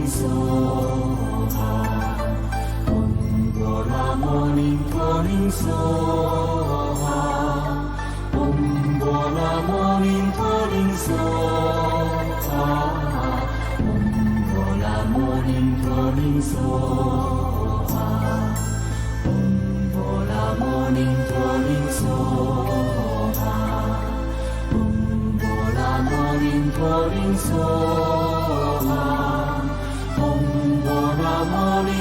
morning soha. Om Bola morning soha. Om Bola morning soha. Om Bola morning soha. Om Bola morning soha. Om Bola morning soha. Om Bola morning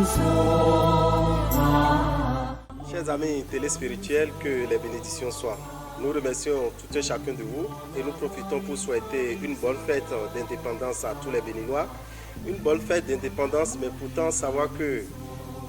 soha. Chers amis téléspirituels, que les bénédictions soient. Nous remercions tout un chacun de vous et nous profitons pour souhaiter une bonne fête d'indépendance à tous les Béninois. Une bonne fête d'indépendance, mais pourtant savoir que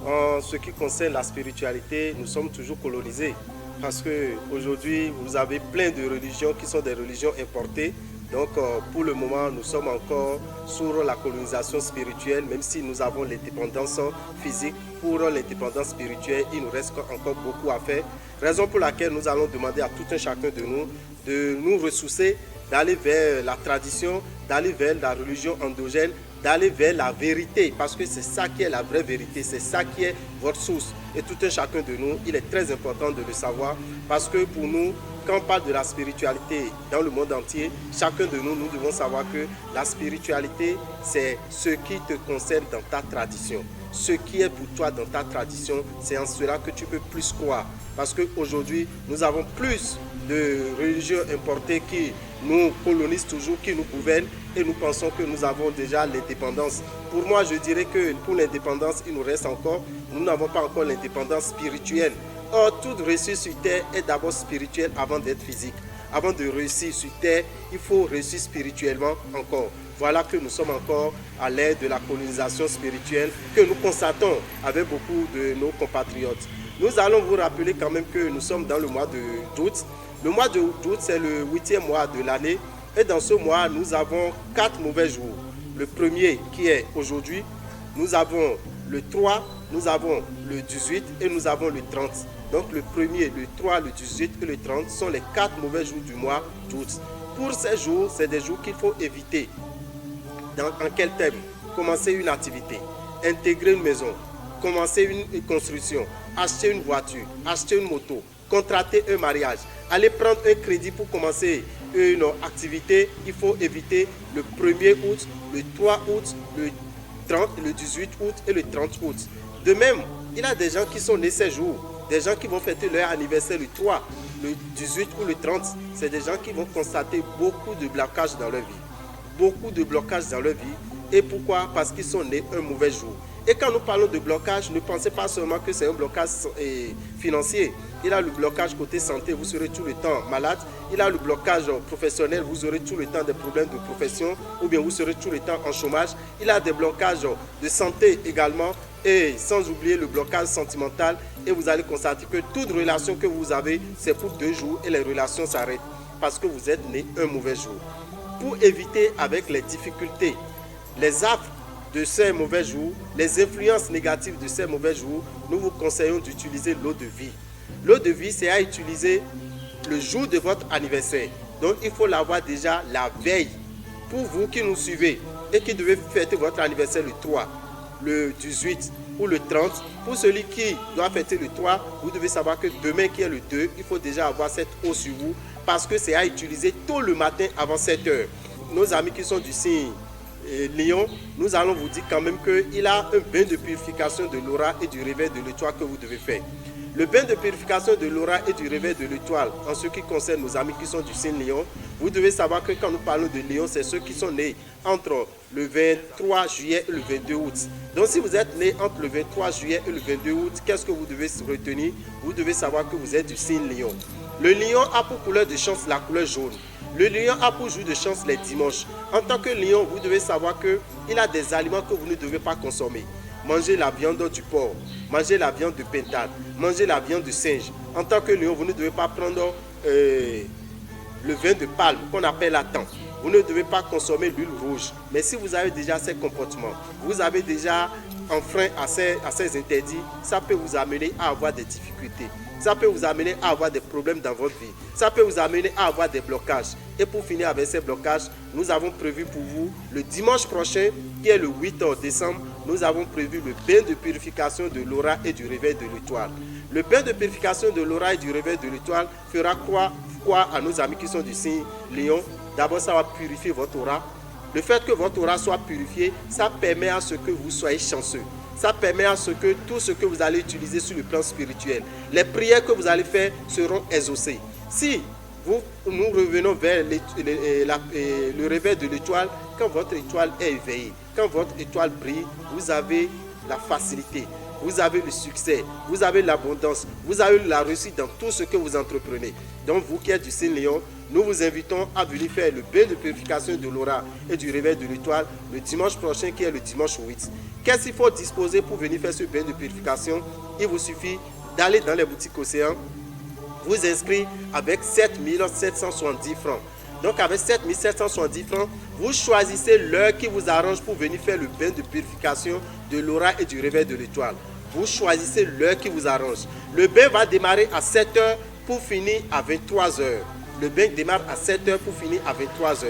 en ce qui concerne la spiritualité, nous sommes toujours colonisés. Parce qu'aujourd'hui, vous avez plein de religions qui sont des religions importées. Donc pour le moment, nous sommes encore sur la colonisation spirituelle, même si nous avons l'indépendance physique. Pour l'indépendance spirituelle, il nous reste encore beaucoup à faire. Raison pour laquelle nous allons demander à tout un chacun de nous ressourcer, d'aller vers la tradition, d'aller vers la religion endogène, d'aller vers la vérité, parce que c'est ça qui est la vraie vérité, c'est ça qui est votre source. Et tout un chacun de nous, il est très important de le savoir, parce que pour nous, quand on parle de la spiritualité dans le monde entier, chacun de nous, nous devons savoir que la spiritualité, c'est ce qui te concerne dans ta tradition. Ce qui est pour toi dans ta tradition, c'est en cela que tu peux plus croire. Parce qu'aujourd'hui, nous avons plus de religions importées qui nous colonisent toujours, qui nous gouvernent, et nous pensons que nous avons déjà l'indépendance. Pour moi, je dirais que pour l'indépendance, il nous reste encore, nous n'avons pas encore l'indépendance spirituelle. Or, toute réussite sur terre est d'abord spirituelle avant d'être physique. Avant de réussir sur terre, il faut réussir spirituellement encore. Voilà que nous sommes encore à l'ère de la colonisation spirituelle que nous constatons avec beaucoup de nos compatriotes. Nous allons vous rappeler quand même que nous sommes dans le mois d'août. Le mois d'août, c'est le 8e mois de l'année. Et dans ce mois, nous avons 4 mauvais jours. Le premier qui est aujourd'hui, nous avons le 3, nous avons le 18 et nous avons le 30. Donc le premier, le 3, le 18 et le 30 sont les 4 mauvais jours du mois d'août. Pour ces jours, c'est des jours qu'il faut éviter. En quel thème? Commencer une activité, intégrer une maison, commencer une construction, acheter une voiture, acheter une moto, contracter un mariage, aller prendre un crédit pour commencer une activité. Il faut éviter le 1er août, le 3 août, le 30, le 18 août et le 30 août. De même, il y a des gens qui sont nés ces jours, des gens qui vont fêter leur anniversaire le 3, le 18 ou le 30. C'est des gens qui vont constater beaucoup de blocages dans leur vie. Beaucoup de blocages dans leur vie. Et pourquoi? Parce qu'ils sont nés un mauvais jour. Et quand nous parlons de blocage, ne pensez pas seulement que c'est un blocage financier. Il y a le blocage côté santé, vous serez tout le temps malade. Il y a le blocage professionnel, vous aurez tout le temps des problèmes de profession, ou bien vous serez tout le temps en chômage. Il y a des blocages de santé également, et sans oublier le blocage sentimental. Et vous allez constater que toute relation que vous avez, c'est pour 2 jours et les relations s'arrêtent parce que vous êtes né un mauvais jour. Pour éviter avec les difficultés, les affres de ces mauvais jours, les influences négatives de ces mauvais jours, nous vous conseillons d'utiliser l'eau de vie. L'eau de vie, c'est à utiliser le jour de votre anniversaire. Donc, il faut l'avoir déjà la veille. Pour vous qui nous suivez et qui devez fêter votre anniversaire le 3, le 18 ou le 30, pour celui qui doit fêter le 3, vous devez savoir que demain qui est le 2, il faut déjà avoir cette eau sur vous parce que c'est à utiliser tôt le matin avant 7 heures. Nos amis qui sont du signe Lion, nous allons vous dire quand même qu'il y a un bain de purification de l'aura et du réveil de l'étoile que vous devez faire. Le bain de purification de l'aura et du réveil de l'étoile, en ce qui concerne nos amis qui sont du signe Lion, vous devez savoir que quand nous parlons de Lion, c'est ceux qui sont nés entre le 23 juillet et le 22 août. Donc si vous êtes né entre le 23 juillet et le 22 août, qu'est-ce que vous devez retenir? Vous devez savoir que vous êtes du signe Lion. Le lion a pour couleur de chance la couleur jaune. Le lion a pour jour de chance les dimanches. En tant que lion, vous devez savoir qu'il a des aliments que vous ne devez pas consommer. Mangez la viande du porc, mangez la viande de pintade, mangez la viande de singe. En tant que lion, vous ne devez pas prendre le vin de palme qu'on appelle latin. Vous ne devez pas consommer l'huile rouge. Mais si vous avez déjà ces comportements, vous avez déjà enfreint à ces interdits, ça peut vous amener à avoir des difficultés. Ça peut vous amener à avoir des problèmes dans votre vie. Ça peut vous amener à avoir des blocages. Et pour finir avec ces blocages, nous avons prévu pour vous le dimanche prochain, qui est le 8 décembre, nous avons prévu le bain de purification de l'aura et du réveil de l'étoile. Le bain de purification de l'aura et du réveil de l'étoile fera quoi à nos amis qui sont du signe Lion? D'abord, ça va purifier votre aura. Le fait que votre aura soit purifiée, ça permet à ce que vous soyez chanceux. Ça permet à ce que tout ce que vous allez utiliser sur le plan spirituel, les prières que vous allez faire seront exaucées. Si nous revenons vers le réveil de l'étoile, quand votre étoile est éveillée, quand votre étoile brille, vous avez la facilité, vous avez le succès, vous avez l'abondance, vous avez la réussite dans tout ce que vous entreprenez. Donc vous qui êtes du signe Lion, nous vous invitons à venir faire le bain de purification de l'aura et du réveil de l'étoile le dimanche prochain, qui est le dimanche 8. Qu'est-ce qu'il faut disposer pour venir faire ce bain de purification? Il vous suffit d'aller dans les boutiques Océan, vous inscrire avec 7 770 francs. Donc avec 7 770 francs, vous choisissez l'heure qui vous arrange pour venir faire le bain de purification de l'aura et du réveil de l'étoile. Vous choisissez l'heure qui vous arrange. Le bain va démarrer à 7 h pour finir à 23 h. Le bain démarre à 7 h pour finir à 23 h.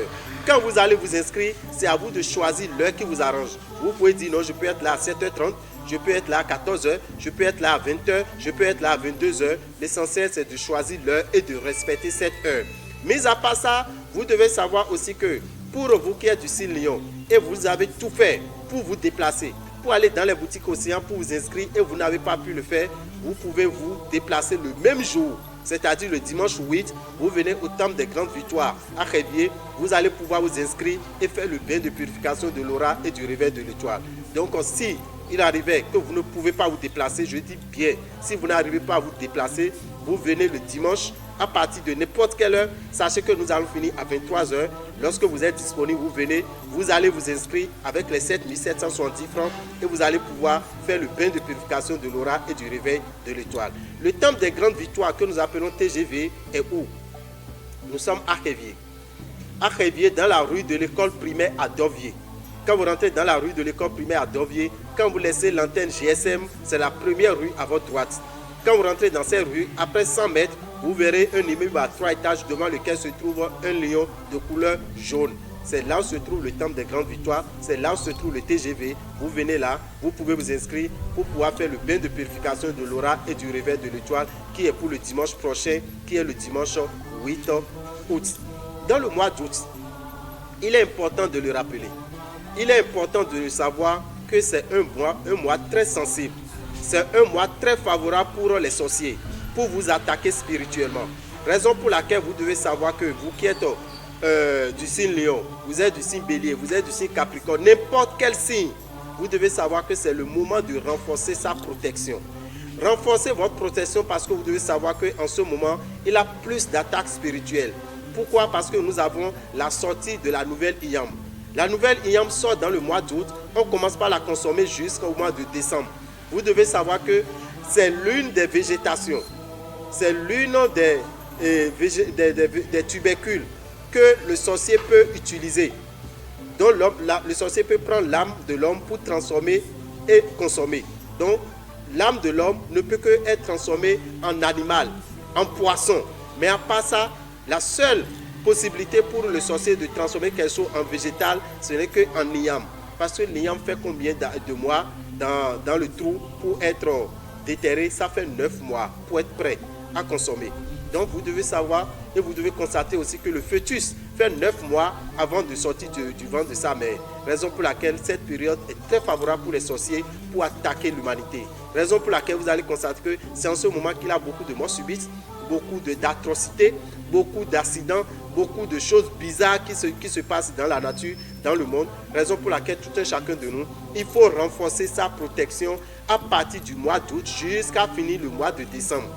Quand vous allez vous inscrire, c'est à vous de choisir l'heure qui vous arrange. Vous pouvez dire non, je peux être là à 7h30, je peux être là à 14 h, je peux être là à 20 h, je peux être là à 22 h. L'essentiel, c'est de choisir l'heure et de respecter cette heure. Mais à part ça, vous devez savoir aussi que pour vous qui êtes du signe Lion et vous avez tout fait pour vous déplacer, pour aller dans les boutiques Océan, pour vous inscrire et vous n'avez pas pu le faire, vous pouvez vous déplacer le même jour. C'est-à-dire le dimanche 8, vous venez au temple des grandes victoires à Révier, vous allez pouvoir vous inscrire et faire le bain de purification de l'aura et du réveil de l'étoile. Donc si il arrivait que vous ne pouvez pas vous déplacer, je dis bien, si vous n'arrivez pas à vous déplacer, vous venez le dimanche à partir de n'importe quelle heure. Sachez que nous allons finir à 23 h. Lorsque vous êtes disponible, vous venez, vous allez vous inscrire avec les 7 770 francs et vous allez pouvoir faire le bain de purification de l'aura et du réveil de l'étoile. Le temple des grandes victoires que nous appelons TGV est où? Nous sommes à Révier. À Révier, dans la rue de l'école primaire à Dovier. Quand vous rentrez dans la rue de l'école primaire à Dovier, quand vous laissez l'antenne GSM, c'est la première rue à votre droite. Quand vous rentrez dans cette rue, après 100 mètres, vous verrez un immeuble à 3 étages devant lequel se trouve un lion de couleur jaune. C'est là où se trouve le temple des grandes victoires, c'est là où se trouve le TGV. Vous venez là, vous pouvez vous inscrire pour pouvoir faire le bain de purification de l'aura et du réveil de l'étoile qui est pour le dimanche prochain, qui est le dimanche 8 août. Dans le mois d'août, il est important de le rappeler. Il est important de le savoir que c'est un mois très sensible. C'est un mois très favorable pour les sorciers, pour vous attaquer spirituellement. Raison pour laquelle vous devez savoir que vous qui êtes du signe Lion, vous êtes du signe Bélier, vous êtes du signe Capricorne, n'importe quel signe, vous devez savoir que c'est le moment de renforcer sa protection. Renforcez votre protection parce que vous devez savoir qu'en ce moment, il y a plus d'attaques spirituelles. Pourquoi? Parce que nous avons la sortie de la nouvelle Iyam. La nouvelle Iyam sort dans le mois d'août, on commence par la consommer jusqu'au mois de décembre. Vous devez savoir que c'est l'une des végétations, c'est l'une des tubercules que le sorcier peut utiliser. Donc le sorcier peut prendre l'âme de l'homme pour transformer et consommer. Donc l'âme de l'homme ne peut que être transformée en animal, en poisson. Mais à part ça, la seule possibilité pour le sorcier de transformer quelque chose en végétal, ce n'est qu'en Iyam. Parce que l'Iyam fait combien de mois dans le trou pour être déterré? Ça fait 9 mois pour être prêt à consommer. Donc vous devez savoir et vous devez constater aussi que le fœtus fait 9 mois avant de sortir du ventre de sa mère. Raison pour laquelle cette période est très favorable pour les sorciers pour attaquer l'humanité. Raison pour laquelle vous allez constater que c'est en ce moment qu'il y a beaucoup de morts subites, beaucoup d'atrocités, beaucoup d'accidents, beaucoup de choses bizarres qui se passent dans la nature, dans le monde. Raison pour laquelle tout un chacun de nous, il faut renforcer sa protection à partir du mois d'août jusqu'à finir le mois de décembre.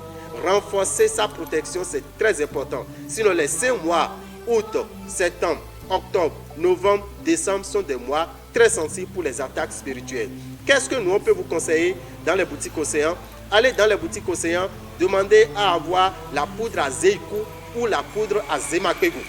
Renforcer sa protection, c'est très important. Sinon, les 5 mois, août, septembre, octobre, novembre, décembre, sont des mois très sensibles pour les attaques spirituelles. Qu'est-ce que nous, on peut vous conseiller dans les boutiques Océan? Allez dans les boutiques Océan, demandez à avoir la poudre à Zeikou ou la poudre à Zemakwego.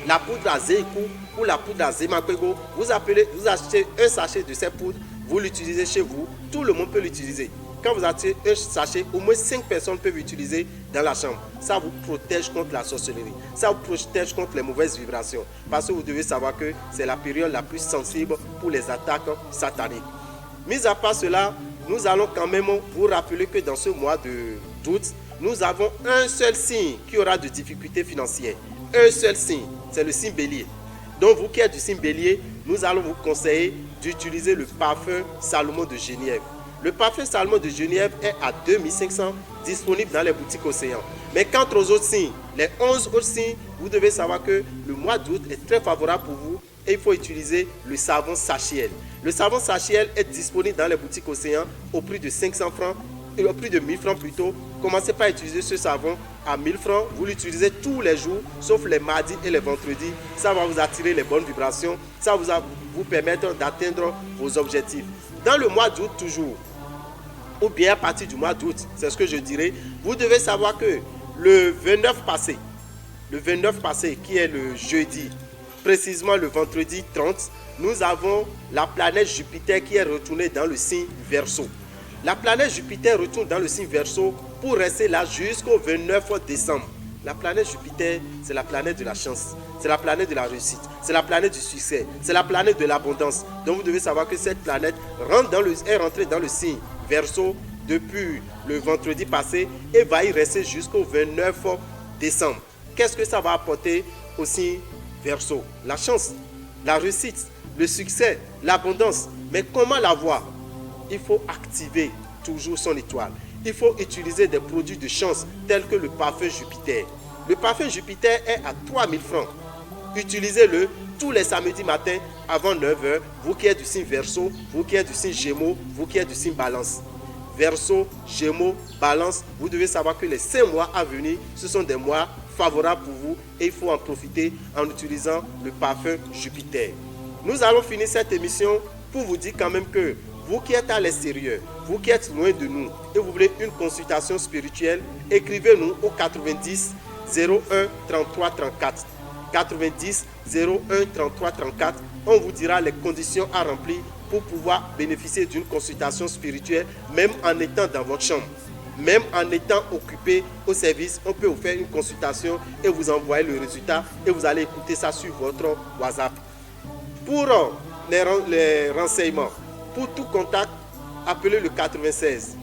La poudre à Zeikou ou la poudre à Zemakwego, vous achetez un sachet de cette poudre, vous l'utilisez chez vous, tout le monde peut l'utiliser. Quand vous attirez un sachet, au moins 5 personnes peuvent utiliser dans la chambre. Ça vous protège contre la sorcellerie. Ça vous protège contre les mauvaises vibrations. Parce que vous devez savoir que c'est la période la plus sensible pour les attaques sataniques. Mis à part cela, nous allons quand même vous rappeler que dans ce mois d'août, nous avons un seul signe qui aura de difficultés financières. Un seul signe, c'est le signe bélier. Donc vous qui êtes du signe bélier, nous allons vous conseiller d'utiliser le parfum Salomon de Genièvre. Le parfum Salomon de Genièvre est à 2500, disponible dans les boutiques Océan. Mais quant aux autres signes, les 11 autres signes, vous devez savoir que le mois d'août est très favorable pour vous et il faut utiliser le savon Sachiel. Le savon Sachiel est disponible dans les boutiques Océan au prix de 500 francs, et au prix de 1000 francs plutôt. Commencez par utiliser ce savon à 1000 francs. Vous l'utilisez tous les jours, sauf les mardis et les vendredis. Ça va vous attirer les bonnes vibrations. Ça va vous permettre d'atteindre vos objectifs. Dans le mois d'août toujours, ou bien à partir du mois d'août, c'est ce que je dirais, vous devez savoir que le 29 passé, qui est le jeudi, précisément le vendredi 30, nous avons la planète Jupiter qui est retournée dans le signe Verseau. La planète Jupiter retourne dans le signe Verseau pour rester là jusqu'au 29 décembre. La planète Jupiter, c'est la planète de la chance, c'est la planète de la réussite, c'est la planète du succès, c'est la planète de l'abondance. Donc vous devez savoir que cette planète est rentrée dans le signe Verseau depuis le vendredi passé et va y rester jusqu'au 29 décembre. Qu'est-ce que ça va apporter au signe Verseau? La chance, la réussite, le succès, l'abondance. Mais comment l'avoir? Il faut activer toujours son étoile. Il faut utiliser des produits de chance tels que le parfum Jupiter. Le parfum Jupiter est à 3000 francs. Utilisez-le tous les samedis matins avant 9h. Vous qui êtes du signe Verseau, vous qui êtes du signe Gémeaux, vous qui êtes du signe Balance. Verseau, Gémeaux, Balance, vous devez savoir que les 5 mois à venir, ce sont des mois favorables pour vous et il faut en profiter en utilisant le parfum Jupiter. Nous allons finir cette émission pour vous dire quand même que vous qui êtes à l'extérieur, vous qui êtes loin de nous et vous voulez une consultation spirituelle, écrivez-nous au 90 01 33 34. 90 01 33 34. On vous dira les conditions à remplir pour pouvoir bénéficier d'une consultation spirituelle, même en étant dans votre chambre. Même en étant occupé au service, on peut vous faire une consultation et vous envoyer le résultat et vous allez écouter ça sur votre WhatsApp. Pour les renseignements, pour tout contact, appelez le 96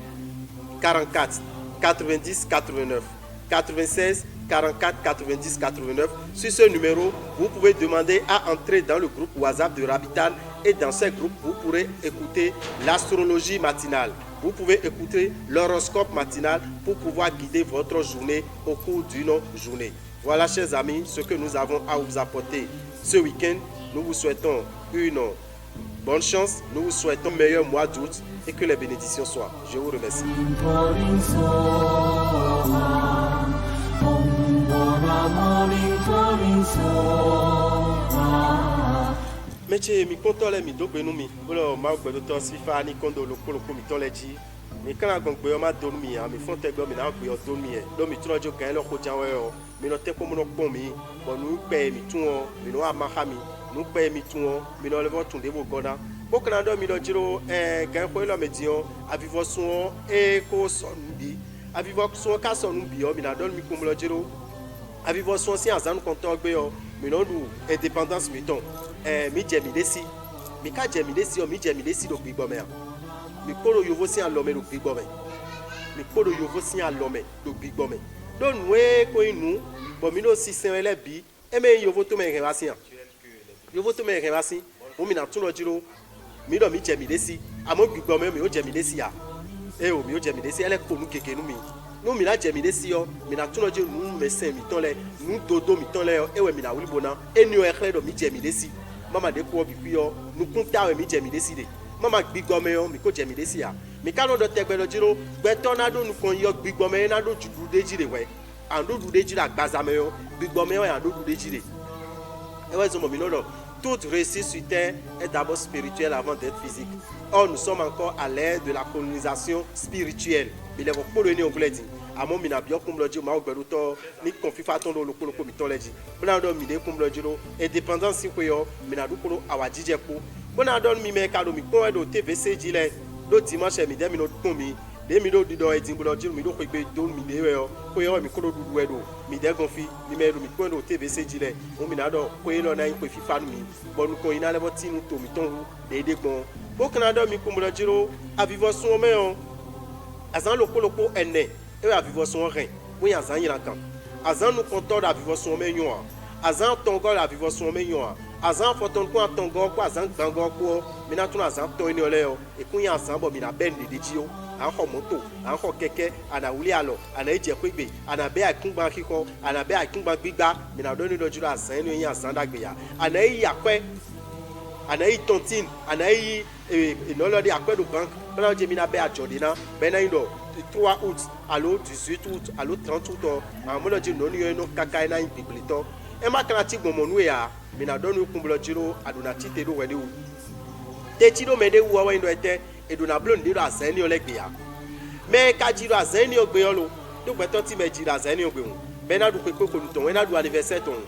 44 90 89. 96 44 90 89. Sur ce numéro, vous pouvez demander à entrer dans le groupe WhatsApp de Rabital et dans ce groupe, vous pourrez écouter l'astrologie matinale. Vous pouvez écouter l'horoscope matinal pour pouvoir guider votre journée au cours d'une journée. Voilà, chers amis, ce que nous avons à vous apporter ce week-end. Nous vous souhaitons une bonne chance. Nous vous souhaitons un meilleur mois d'août et que les bénédictions soient. Je vous remercie. Meche mi konto le mi dogbe nu mi bolo ma gbe do to sifa ni kondo lo ko mi to le ji mi kana gon gbe o ma do mi mi fon te gbe mi na gbe o do mi e do mi tun ojo kan lo ko janwe o mi no te ko mo no pon mi bo nu pe mi tun o mi no ama ha mi nu pe mi tun o mi no le bo tun de bo goda bo kana do mi lo jiro gan ko lo meji o avivo sun o e ko so nu bi avivo sun ka so nu bi o mi na do mi ko mo lo jiro avivo sun si azanu konto gbe o mi no du indépendance mi ton mi jemi desi mi ka jemi desi o mi jemi desi do gbigbo me mi koro yovo si alome do gbigbo me mi koro yovo si alome do gbigbo me do nu e ko inu bo mi no si sen ele bi e me yovo to me ren wa si an yovo to me ren wa si o mi na tun lo jiro mi do mi jemi desi amo gbigbo me mi o jemi desi ya e o mi o jemi desi ele ko nu keke nu mi no mi la jemi desi yo mi na tun lo jiro nu me sen mi ton le nu dodo mi ton le yo e we mi na wuli bona e ni o e kle do mi jemi desi mama de ko bi yo nu kun ta we mi jemi desi de mama gbigbo me yo mi ko jemi desi ya mi ka no do tegbe lo jiro gbe tornado nu kon yo gbigbo me na do judu de jire we an do du de jire agbaza me yo gbigbo me yo an do du de jire e we zo mo mi no do toute réussite sur terre est d'abord spirituelle avant d'être physique. Or nous sommes encore à l'ère de la colonisation spirituelle. Mais les colonies ont voulu dire amo mina bio kum loji ma ogberu to ni konfifa ton do lokolo mi ton leji bona do mi de kum loji ro indépendance ko yo mina du ko awajije ko bona do mi me ka do mi ko do tvc jile do dimanche mi de mi no pon mi de mi do dido e timbo jiro mi do ko gbe do mi de yo ko yo mi ko do du edo mi de gon fi mi me do mi ko do tvc jile o mi na do ko lo na ko fi fa mi bonu ko ina le bo tinu to mi ton de gbon o kana do mi ko mo jiro a vivre son me o azan loko ene e a vivre son ren wo ya zan yira kan azan nu kontor a vivre son me yon azan tongo a vivre son me yon azan foton ko tongo ko azan gbango ko mi na tun azan to ni ole o e kun ya azan bo mi na ben de ji o an ho moto an ho keke ana wuli alo ana eje pegbe ana be akungba kiko ana be akungba gbigba mi na do ni lojuro azan ni yan azan dagbe ya ana yi akwe ana yi tontine ana yi inolodi akwe do bank bana je mi na be ajodina be na indo 3 août alo 18 août alo 30 août an mo loji no ni no kaka na ipiglito e ma kana ti gbomo nu ya mi na do ni kumbulo jiro aduna ti te do we ni u te ti do me de wo wa indo ete eduna blon de do azan ni olegbe ya me ka jiro azan ni ogbe yo lo do gbe ton ti me jiro azan ni ogbe un be na du pe ko lu ton we na du anniversaire ton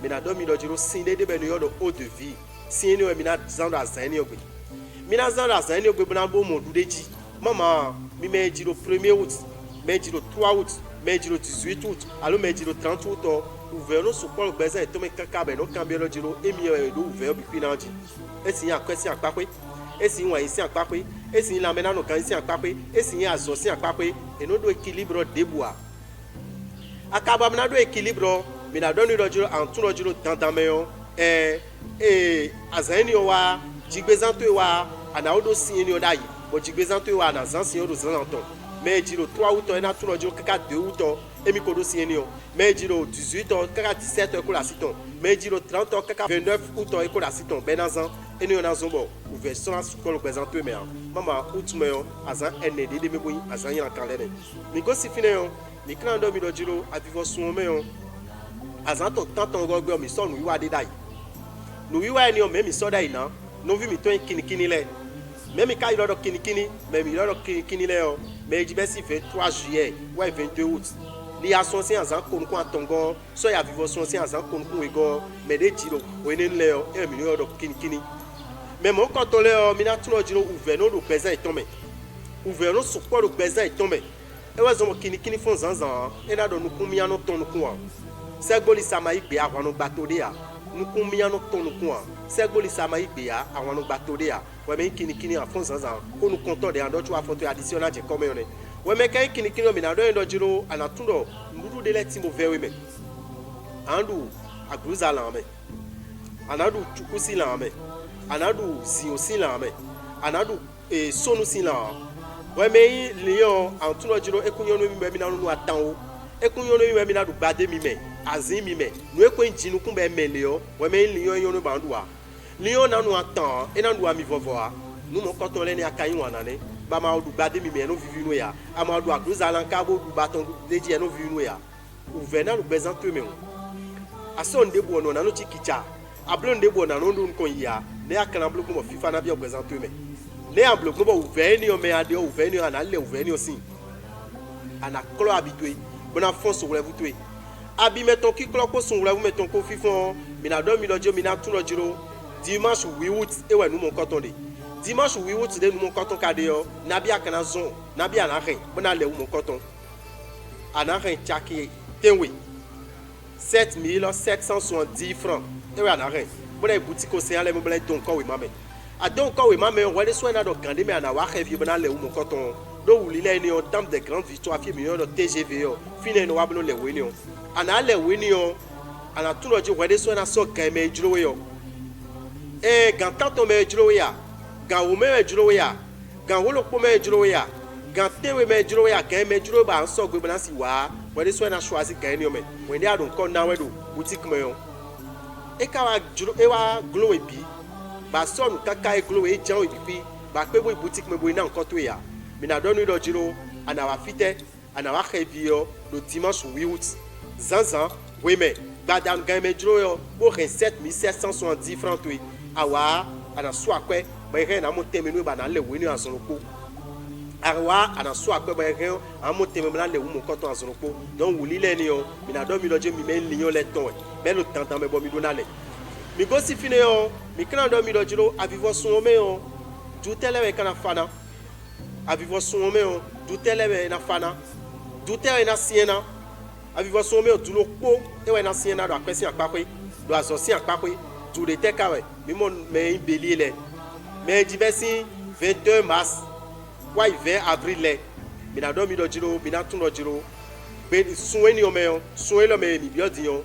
mi na do mi lo jiro sin de be no yo do eau de vie sin ni we mi na zan do azan ni ogbe mi na zan do azan ni ogbe na bo mo du deji mama mi me jiro 1er août me jiro 3 août me jiro 18 août alo me jiro 30 août ouvert no support gbeza e to me kaka be no kan bi lo jiro emi e do ouvert bi pinanji esi yan kwesi apapwe esi wan isi apapwe esi la mena no kan isi apapwe esi yan azo si apapwe e no do equilibre deboa akaba mena do equilibre mi na do ni lo jiro an tun lo jiro dandan meyo azani o wa jigbezanto wa ana odo sin ni o dai bo jigbezanto wa na zan sin o do zan anton me jiro 3 août e na tun lo jiro kaka 2 août emi ko do sin ni o me jiro 18 kaka 17 ko la siton me jiro 30 kaka 29 août e ko la siton benazan eni ona zombo ouvert sur ko lo présenter me mama août me yo azan ene de me boyi azan yan kan lene mi go si fine yo mi kan do mi do jiro a vivre sun me yo azan to tanton gogbe mi so nu wiwa de dai nu wiwa eni o me mi so dai na no vi mi to kinikini le me mi ka ilo do kinikini me mi ilo do kinikini le yo me ji be si fait 3 juillet ouais 22 août li asosi azan konku atongo so ya vivre sun si azan konku we go me de jiro we ni le yo e mi ilo do kinikini mais mon quand on le mina tuno jiro ouvert no do pesa itombe ouvert no support do pesa itombe e wa zo mo kinikini fon zanzan e na do nu kumia no ton ku an segboli sama igbe awon no gbatode ya nu kumia no ton ku an segboli sama igbe ya awon no gbatode ya we me kinikini an fon zanzan ko nu konto de an do tu afoto additional je comme on we me kan kinikini mina do jiro ana tundo ndudu de leti mo vewe me andu agruza la me anadu chukusi la me anadu zio si la me anadu sonu si la we me lion an tuno jiro ekunyo no mi me na nu atan o ekunyo no mi me na du gbade mi me azin mi me nu ekwen jinu kun be me lion we me lion yo no banduwa lion na nu atan e na nu ami vovoa nu mo koton le ni akayin wana ne ba ma du gbade mi me no vivi no ya ama du agruza lan ka bo du baton deji e no vivi no ya ouvena lu bezanto me aso ndebo no na no chikicha ablon ndebo na no ndun kon ya ne akana bloku mo fifa na bi ogbezanto me ne a bloku mo ouvert ni o me ade ouvert ni ana le ouvert ni osin ana klo habitué bona fonso wole vutwe abi meton ki klo ko sun wole meton ko fifon mi na do mi lojo mi na tun lojiro dimanche 8 août e we nu mo koton de dimanche 8 août de nu mo koton kade yo na bi akana zon na bi ana ren bona le mo koton ana ren chaki tenwe 7770 francs e we ana ren bona boutique o se ale mo bla don ko we mame a don ko we mame wole so na do gande me ana wa revi bona le mo koton do wuli le ni o dame de grande victoire fi million de TGV yo fine no wa blo le we ni o ana le we ni o ana tun lojo wole so na so kan me juro we yo gan tanto me juro we ya gan wo me juro we ya gan wo lo po me juro we ya gan tewe me juro we ya kan me juro ba so gbe bona si wa wole so na choisi kan ni o me we ni adun ko na we do boutique me yo e ka wa juro e wa glow e bi ba so nu kaka e glow e jan e bi ba pe bo boutique me bo na nko to ya mi na do nu do jiro ana wa fite ana wa khevio le dimanche 8 août zanzan oui mais badan gan me jiro yo bo 7770 francs to awa ana so akwe ba re na mo temenu ba na le wini azonko awa ana so akwe ba re amo temenu na le wu mo koton azonko don wuli le ni o mi na do mi loje mi me lion le ton me lo tantan me bo mi do na le mi go si fine yo mi kan do mi do jiro avivo sun o me yo ju tele we kana fana avivo suome o dutele be na fana dutele na siena avivo suome o dulo po e na siena do akwesi akpakwe do azosi akpakwe du de tekawe mimo me bélier le me diversi 22 mars wa 20 avril le mina do mi do jiro mina tun do jiro be suweni o me o suweni me mi biodi o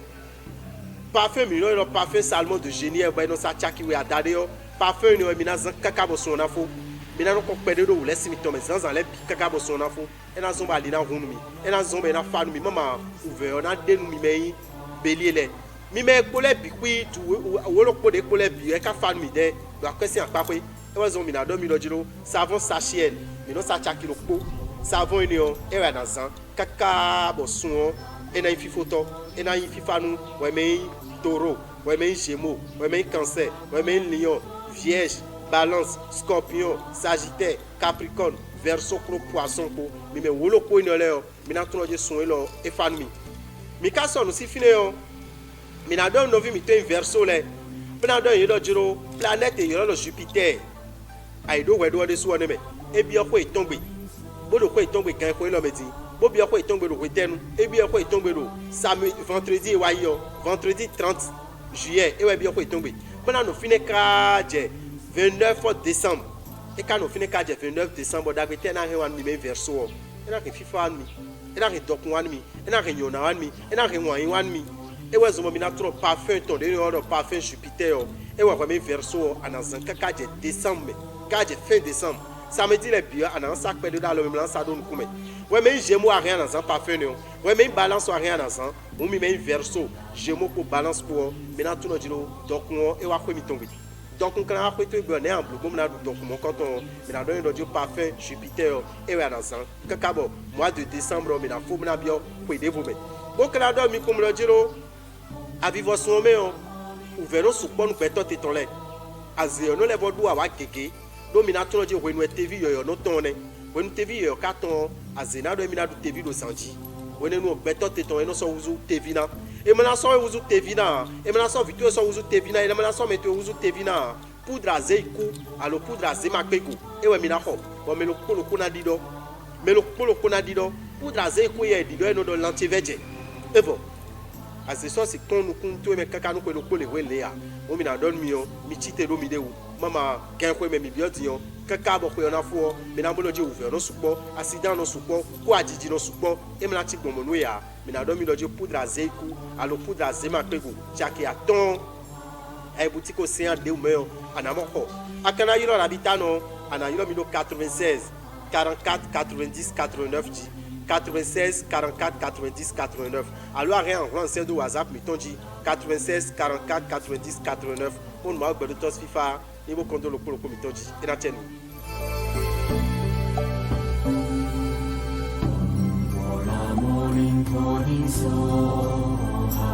parfum mi no parfum salmon de génie e no sa chaki we adade o parfum ni o mina zan kaka bo so na fo mina no ko pede do wule simi to me zan le kaka bo so na fo e na zomba ali na hunu mi e na zomba na fa nu mi mama uve na de nu mi meyin bélier le mi me kole bi kwi tu wo lo ko de kole bi e ka fa nu mi de do akwesi apapwe e wa zo mi na do mi do jiro savon sachet mi no sa chaki lo po savon ni o e wa na zan kaka bo so e na ifi photo e na ifi fanu we me taureau we me gémeaux we me cancer we me lion vierge balance scorpion sagittaire capricorne verseau clos poisson ko mi me wolo ko ni ole o mi na tun oje sun lo e fanu mi ka so no si fine o mi na do no vi mi to verseau le mi na do yedo jiro planète yo lo Jupiter ai do we do de su one me e bi oko itongbe bodo ko itongbe kan ko lo meti bo bi oko itongbe do ko tenu e bi oko itongbe do samedi vendredi wa yo vendredi 30 juillet e we bi oko itongbe bana no fine ka je 29 décembre et quand on finit 29 décembre d'agréter na rewan mi verso e na ke fifa mi e na ke dokwan mi e na ke nyona wan mi e na ke wan mi e we zo mo mi na tro parfum ton de no parfum Jupiter e we mi verso anazan ka je décembre ka je fin décembre samedi le bio anansa pe de dalo mi lansa do nkume we me jemo a rien anazan parfum no we me balance a rien anazan o mi me verso jemo ko balance ko mi na tuno jiro dokwan e wa ko mi tombe. Donc on a fait tout bonnet en bleu comme là donc mon quand on a donné le parfum Jupiter et ouais dans ça kakabo mois de décembre mais na faut na bien pour aider vous mais donc là donc mi comme le dire à vivre son mais on ouvert sous bon beto tétonlé azio no le bodu awa keke do mi na to dire we no TV yo no ton ne we no TV yo carton azena do mi na do TV do sanji we no beto téton no so uzu TV na e mana so uzu TV na e mana so vitu so uzu TV na e mana so meto uzu TV na poudre azeiku alo poudre azemapeku e we mi na ho bo me lo ko na dido me lo ko na dido poudre azeiku ye dido e no do lantiveje e bo azeso si kon nu kun to me kaka nu ko lo le we le a o mi na don mi o mi chite do mi de wu mama gen ko me mi bioti yo kaka bo ko na fo mi na bolo je wu fe no supo accident no supo ko ajiji no supo e mi na ti gbon mo nu ya mi na do mi loje poudre azeiku alo poudre azemapeku chaki aton e boutique océan de umeyo anamoko akana yiro rabitano ana yiro mi do 96 44 90 89 ji 96 44 90 89 alors rien en c'est de WhatsApp mi tonji 96 44 90 89 on m'a gbedo tos FIFA ni mo kondo lo mi tonji ina tenu morning calling soha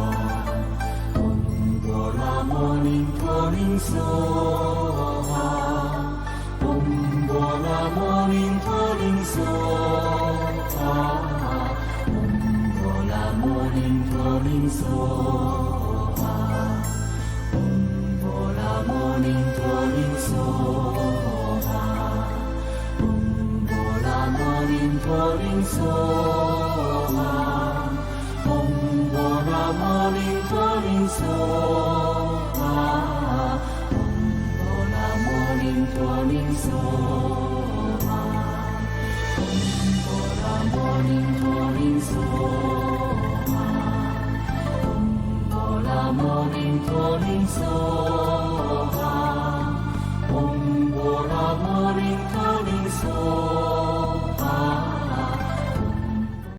morning calling soha morning calling soha morning calling soha morning calling soha morning calling soha